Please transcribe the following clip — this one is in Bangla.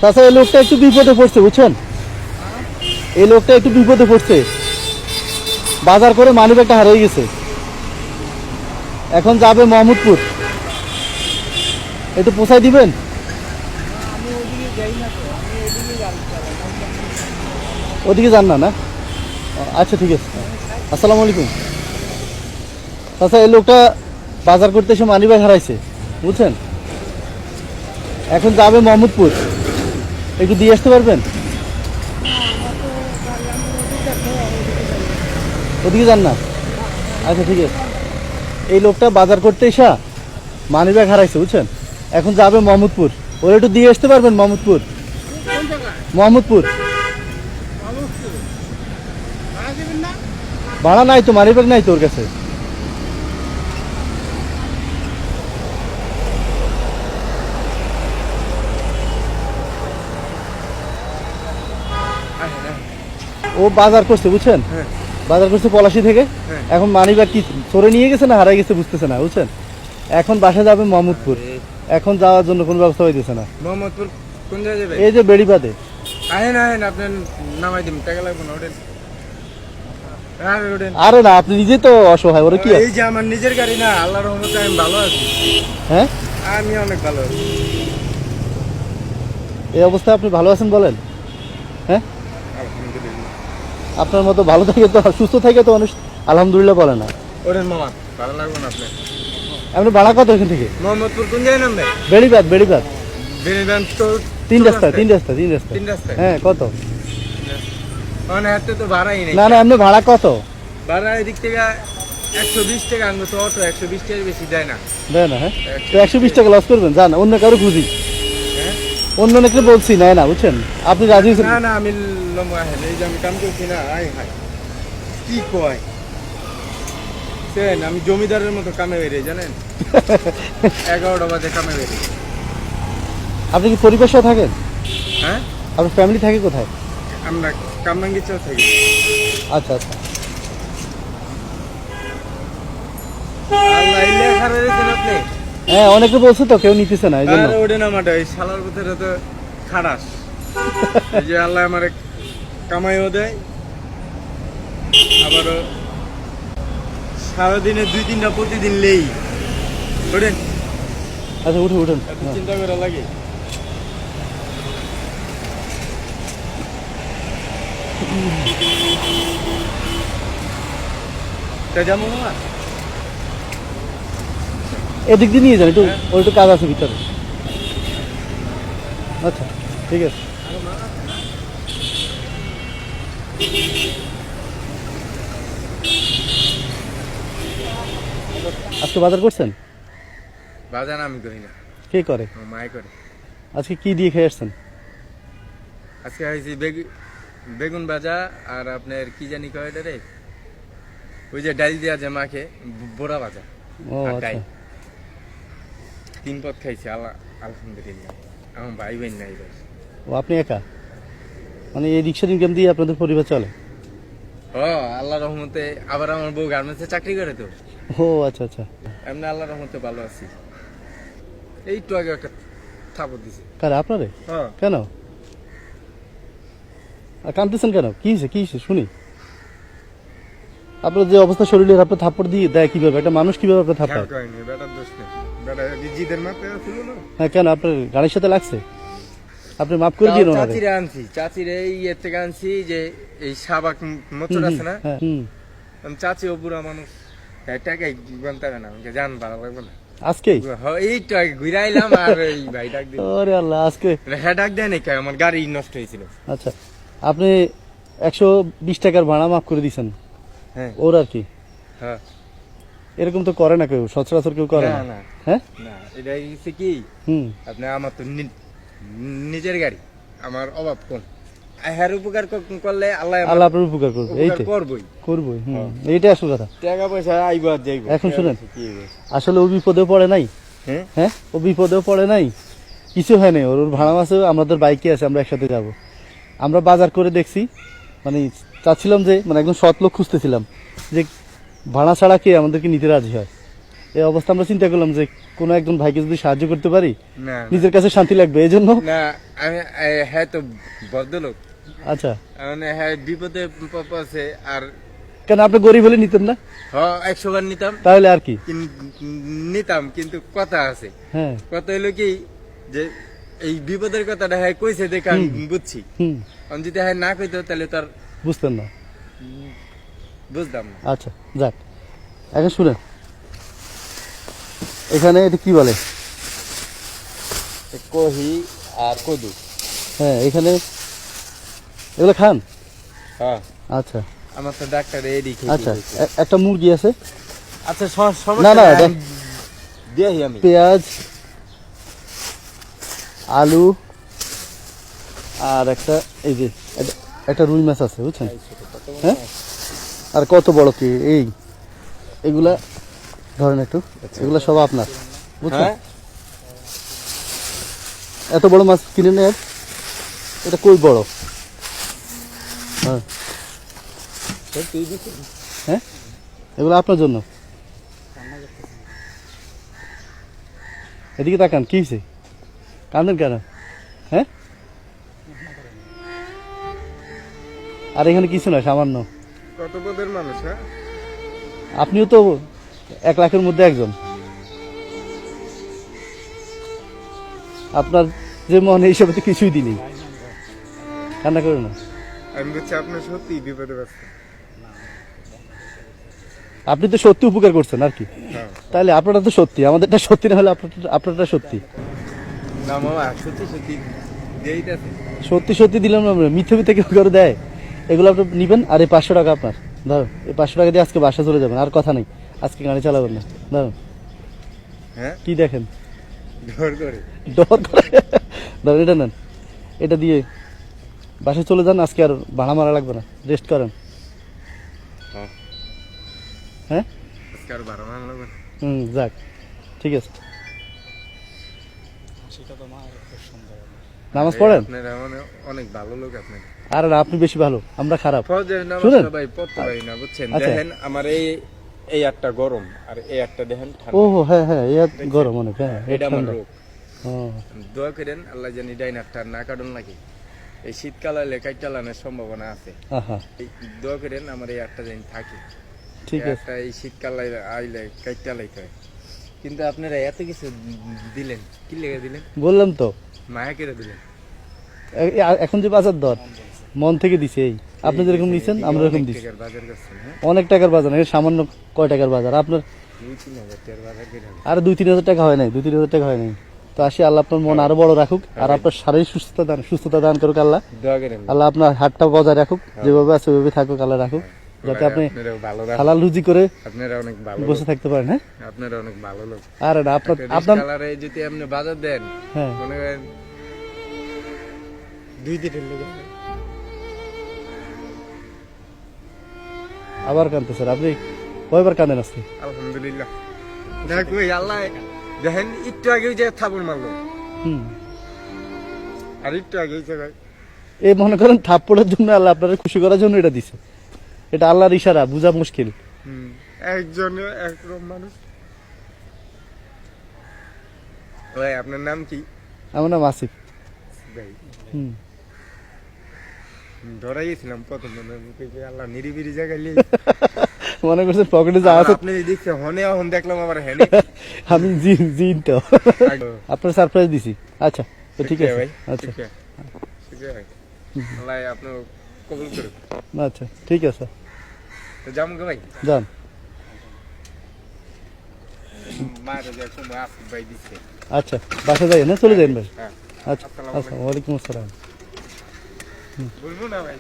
তাছাড়া এই লোকটা একটু বিপদে পড়ছে, বুঝছেন? এই লোকটা একটু বিপদে পড়ছে, বাজার করে মানিব্যাগটা হারিয়ে গেছে, এখন যাবে মোহাম্মদপুর। একটু পোষাই দিবেন? ওদিকে যান না? না, আচ্ছা ঠিক আছে। আসসালামু আলাইকুম। তাছাড়া এই লোকটা বাজার করতে এসে মানিব্যাগ হারাইছে, বুঝছেন? এখন যাবে মোহাম্মদপুর, একটু দিয়ে আসতে পারবেন? ওদিকে যান না? আচ্ছা ঠিক আছে। এই লোকটা বাজার করতে এসা মানিব্যাগ হারাইছে, বুঝছেন? এখন যাবে মোহাম্মদপুর, ওরা একটু দিয়ে আসতে পারবেন? মোহাম্মদপুর, মোহাম্মদপুর। ভাড়া নাই তো, মানিব্যাগ নাই তো ওর কাছে। ও বাজার করছে, বুঝছেন? বাজার করছে পলাশি থেকে। এখন মানিব্যাগ কি চোরে নিয়ে গেছে না হারাই গেছে বুঝতেছে না, বুঝছেন? এখন বাসা যাবে মোহাম্মদপুর, এখন যাওয়ার জন্য কোনো ব্যবস্থা হইতেছে না। মোহাম্মদপুর কোন জায়গায় যাবে? এই যে বেড়িবাদে। আহেন আহেন, আপনি নামাই দিন, টাকা লাগবে না, ওঠেন। আরে না, আপনি নিজে তো অসহায়, ওরা কি? এই যে আমার নিজের গাড়ি না, আল্লাহর রহমতে আমি ভালো আছি। হ্যাঁ, আমি অনেক ভালো আছি। এই অবস্থায় আপনি ভালো আছেন বলেন? হ্যাঁ, আলহামদুলিল্লাহ। আপনার মতো ভালো থাকে তো, সুস্থ থাকে তো মানুষ আলহামদুলিল্লাহ বলে না। ওরেন মামা, ভালো লাগবে না আপনি? আপনি ভাড়া কত এখান থেকে? মোহাম্মদপুর কোন জায়গায় নামবে? বেড়িবাদ, বেড়িবাদ। বেরিবান তো তিন রাস্তা, তিন রাস্তা, তিন রাস্তা। তিন রাস্তায়? হ্যাঁ, কত? মানে হাতে তো ভাড়াই নেই। না না, আপনি ভাড়া কত? ভাড়া এদিক থেকে 120 টাকা, আনবো তো অটো 120 টাকার বেশি যায় না। দেয় না? হ্যাঁ, তো 120 টাকা লস করবেন, যান অন্য কারো খুঁজি। হ্যাঁ, অন্য অনেকে বলছি নেয় না, বুঝছেন? আপনি রাজি হয়েছেন? না না, আমি লম্বা হেন, এই যে আমি কাম করছি না, আই হাই কি কয় আমি জমিদারের মতো কামে বেরিয়ে, জানেন? 11টা বাজে কামে বেরিয়ে। আপনি কি পরিবার সহ থাকেন? হ্যাঁ, আপনার ফ্যামিলি থাকে কোথায়? আমরা কামরাঙ্গীরচর থাকি। আচ্ছা আচ্ছা। আল্লাহ এই লেখা রয়েছেন আপনি। হ্যাঁ, অনেকে বলছে তো, কেউ নিতেছে না এই জন্য। আর ওঠে না মাঠে, এই শালার ভিতরে তো খারাস। এই যে আল্লাহ আমার কামাইও দেয়, আবারও সারাদিনে 2-3টা প্রতিদিন লেই। ওঠেন, আচ্ছা, উঠে উঠেন। এত চিন্তা করা লাগে? তা যেমন না, এদিক দিয়ে নিয়ে যান একটু, ওর একটু কাজ আছে ভিতরে। আচ্ছা ঠিক আছে। আজকে বাজার করছেন? বাজার আমি করি না, কে করে? আমার মায়ে করে। আজকে কি দিয়ে খেয়ে আসছেন? আজকে খাইছি বেগুন ভাজা, আর আপনার কি জানি কয় এটা রে, ওই যে ডাল দেওয়া যে মাখে, বোরা ভাজা ও আর আচ্ছা। ডাল। 3 পদ খাইছি, আলহামদুলিল্লাহ। আমার ভাই বোন নাই বাস। ও, আপনি একা? মানে এই রিক্সার ইনকাম দিয়ে আপনাদের পরিবার চলে? ও আল্লাহ রহমতে, আবার আমার বউ গার্মেন্টসে চাকরি করে তো। ও আচ্ছা আচ্ছা। এমনি আল্লাহ রহমতে ভালো আছি। এইটু আগে একটা থাপড় দিছে। কারে, আপনারে? হ্যাঁ, কেন? আর কাঁদতেছেন কেন? কি হয়েছে, কি হয়েছে শুনি। আপনার যে অবস্থা শরীরের, আপনার থাপ্পড় দিয়ে দেয় কিভাবে? একটা মানুষ কিভাবে আপনার থাপ্পড়? বেটার দোষ নেই, বেটা জিদের মাপে ছিল না। হ্যাঁ, কেন আপনার গাড়ির সাথে লাগছে? আপনি মাফ করে দিন ওনারে। চাচিরে আনছি, চাচিরে ইয়ের থেকে আনছি, যে এই সাবাক মোচর আছে না, হ্যাঁ, চাচি ও বুড়া মানুষ, টাকা বানতে হবে না, আমাকে জান ভালো লাগবে না। আজকেই? এইটা ঘুরে আইলাম, আর এই ভাই ডাক দিল। ওরে আল্লাহ, আজকে? হ্যাঁ, ডাক দেয় নাকি, আমার গাড়ি নষ্ট হয়েছিল। আচ্ছা, আপনি 120 টাকার ভাড়া মাফ করে দিয়েছেন হ্যাঁ ওর, আর কি? হ্যাঁ, এরকম তো করে না কেউ, সচরাচর কেউ করে না না। না হ্যাঁ, না, এটা হচ্ছে কি, আপনি আমার তো নিজের গাড়ি, আমার অভাব কোন, হ্যার উপকার করলে আল্লাহ আল্লাহ আপনার উপকার করবে, এইটাই করবই করবই। এইটাই আসল কথা। টাকা পয়সা আইব আর যাইব। এখন শুনেন, আসলে ও বিপদেও পড়ে নাই। হ্যাঁ, হ্যাঁ, ও বিপদেও পড়ে নাই, কিছু হয় নাই। ওর ভাড়া মাসে আমাদের বাইকে আছে, আমরা একসাথে যাব। আমরা বাজার করে দেখছি, মানে চাচ্ছিলাম যে, মানে একদম সৎ লোক খুঁজতেছিলাম যে ভাড়া ছাড়া কে আমাদেরকে নিতে রাজি হয়। এই অবস্থা আমরা চিন্তা করলাম যে কোনো একজন ভাইকে যদি সাহায্য করতে পারি না নিজের কাছে শান্তি লাগবে এই জন্য। না আমি হ্যাঁ তো ভদ্রলোক, আচ্ছা, মানে হ্যাঁ বিপদে পড়ছে আর কেন আপনি গরিব হলে নিতেন না? 100 বার নিতাম, তাহলে আর কি। নিতাম, কিন্তু কথা আছে। হ্যাঁ, কথা হইলো কি যে এই বিপদের কথাটা হ্যাঁ কইছে দেখে আমি বুঝছি। হুম, আমি যদি হ্যাঁ না কইতো তাহলে তার বুঝতেন না। বুঝতাম না। আচ্ছা যাক, এখন শুনেন, এখানে এটা কি বলে? কহি আর কদু। হ্যাঁ, এখানে এগুলো খান? হ্যাঁ, আচ্ছা আমার তো ডাক্তার এডি আচ্ছা, একটা মুরগি আছে। আচ্ছা না, সমস্যা না, নাই, দেখ। আমি দেই আমি। পেঁয়াজ, আলু, আর একটা এই যে একটা রুই মাছ আছে, বুঝছেন? হ্যাঁ, আর কত বড় কি এই এগুলা ধরেন একটু, এগুলা সব আপনার, বুঝছেন? হ্যাঁ এত বড় মাছ কিনে নেন, এটা কই বড়? হ্যাঁ তুই দিছিস? হ্যাঁ, এগুলো আপনার জন্য। এদিকে তাকান, কি হয়েছে? কান্দেন কেন? হ্যাঁ, আর এখানে কিছু না, সামান্য। কত পদের মানুষ। হ্যাঁ, আপনিও তো 1 লাখের মধ্যে একজন। আপনার যে মনে হিসাবে তো কিছুই দিনি, কান্না করে না। আমি বলছি আপনার সত্যি বিপদে ব্যস্ত। আপনি তো সত্যি উপকার করছেন আর কি। হ্যাঁ। তাহলে আপনারটা তো সত্যি, আমাদেরটা সত্যি না হলে আপনারটা সত্যি। না মামা, সত্যি সত্যি দেইতাছে। সত্যি সত্যি দিলাম না আমরা, মিথ্যে মিথ্যে কেউ করে দেয়? এগুলো আপনি নিবেন, আর এই 500 টাকা আপনার। ধরুন, এই 500 টাকা দিয়ে আজকে বাসা চলে যাবেন, আর কথা নেই, আজকে গাড়ি চালাবেন না। ধরুন, হ্যাঁ, কি দেখেন, ডর করে। ডর করে। ধরুন, এটা নেন, এটা দিয়ে বাসায় চলে যান, আজকে আর ভাড়া মারা লাগবে না, রেস্ট করেন। হ্যাঁ, হ্যাঁ, আজকে আর 12 মান লাগবে না। যাক, ঠিক আছে। নামাজ পড়েন? আপনারা মানে অনেক ভালো লোক আপনি। আর না, আপনি বেশি ভালো, আমরা খারাপ। ফজর নামাজ শুনেন? ভাই পড়তে পারি না, বুঝছেন? আচ্ছা। দেখেন আমার এই একটা গরম আর এই একটা দেখেন ঠান্ডা। ও হ্যাঁ হ্যাঁ, এই গরম অনেক। হ্যাঁ, এটা আমার ঠান্ডা। রোগ। ও, দোয়া করেন আল্লাহ জানি ডাইনারটা না কাটুন লাগে। এই শীতকাল আইলে কাইটালানোর সম্ভাবনা আছে। আহা, এই দোয়া করেন আমার এই একটা দিন থাকে। ঠিক এই আছে। একটা এই শীতকাল আইলে কাইটালাইতে হয়। কিন্তু আপনারা এত কিছু দিলেন, কি লেগে দিলেন? বললাম তো, মায়া করে দিলেন। এখন যে বাজার দর মন থেকে দিছে। এই আপনি যেরকম নিছেন আমরা এরকম অনেক দিছি। টাকার বাজার করছেন। হ্যাঁ, অনেক টাকার বাজার না, সামান্য কয় টাকার বাজার আপনার? 2-3 হাজার টাকার বাজার করে আনছেন। আর 2-3 হাজার টাকা হয় নাই, 2-3 হাজার টাকা হয় নাই। তো আসি, আল্লাহ আপনার মন আরো বড় রাখুক, আর আপনার শারীরিক সুস্থতা দান করুক আল্লাহ। দোয়া করেন আল্লাহ আপনার হাতটা বজায় রাখুক, যেভাবে আছে ওইভাবে থাকুক, আল্লাহ রাখুক, যাতে আপনি আপনারাও ভালো রাখেন। হালাল রুজি করে আপনারা অনেক ভালো লোক। বসে থাকতে পারেন। হ্যাঁ, আপনারা অনেক ভালো লোক। আর না, আপনার একটা আপনার রিস্কালারে যদি আপনি বাজার দেন, হ্যাঁ, মনে করেন 2 দিনের লোক। আবার কানতে স্যার, আপনি কয়বার কাঁদেন আজকে? আলহামদুলিল্লাহ। দেখো এই আল্লাহ দেখেন একটু আগে যে থাপড় মারলো, হুম, আর একটু আগে জায়গায় এই মনে করেন থাপ্পড়ের জন্য আল্লাহ আপনারা খুশি করার জন্য এটা দিছে। এটা আল্লাহর ইশারা, বোঝা মুশকিল। একজন একরকম মানুষ। ভাই আপনার নাম কি? আমার নাম আসিফ। ভাই হুম, ধরাই গেছিলাম প্রথম মুখে যে আল্লাহ নিরিবিরি জায়গায় নিয়ে মনে করছেন পকেটে যা আছে। আপনি দেখছে হনে এখন দেখলাম আবার হেনে। আমি জিন তো আপনার সারপ্রাইজ দিছি। আচ্ছা, তো ঠিক আছে। ভাই, আচ্ছা ঠিক আছে, ঠিক আছে ভাই। আল্লাহ আপনার কবুল করুক। আচ্ছা, ঠিক আছে, তো যাবো ভাই। যান। মায়ের যে সময় আসিফ ভাই দিচ্ছে। আচ্ছা, বাসা যাই না, চলে যান ভাই। হ্যাঁ, আচ্ছা, আসসালামু আচ্ছা, ওয়ালাইকুম আসসালাম। বলবো না ভাই।